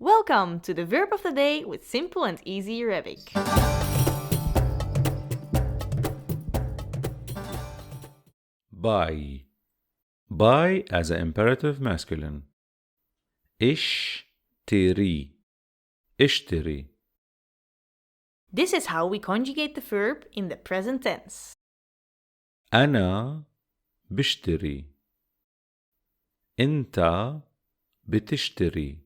Welcome to the verb of the day with simple and easy Arabic. Buy. Buy as an imperative masculine. اشتري. اشتري. This is how we conjugate the verb in the present tense. أنا بشتري. أنت بتشتري.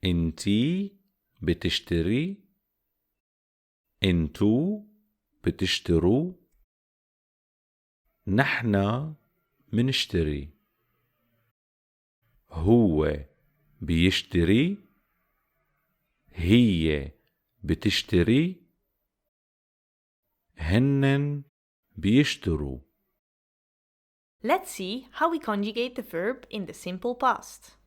أنتي بتشتري. أنتو بتشتروا. نحنا منشتري. هو بيشتري. هي بتشتري. هنن بيشتروا. Let's see how we conjugate the verb in the simple past.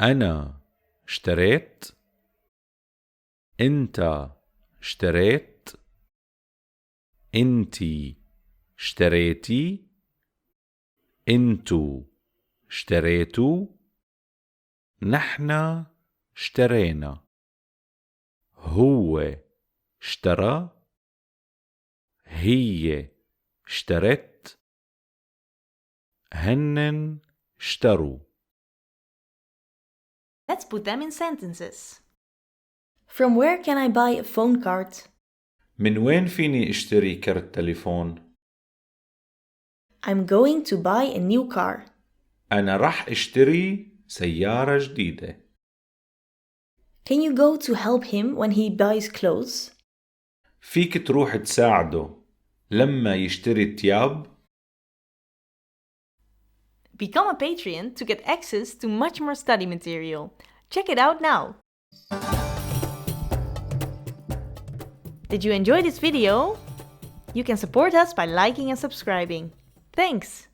أنا اشتريت. أنت اشتريت. أنتي اشتريتي. أنتو اشتريتوا. نحنا اشترينا. هو اشترى. هي اشترت. هنن اشتروا. Let's put them in sentences. From where can I buy a phone card? من وين فيني اشتري كرت تليفون؟ I'm going to buy a new car. أنا رح اشتري سيارة جديدة. Can you go to help him when he buys clothes? فيك تروح تساعده لما يشتري التياب؟ Become a Patreon to get access to much more study material. Check it out now. Did you enjoy this video? You can support us by liking and subscribing. Thanks!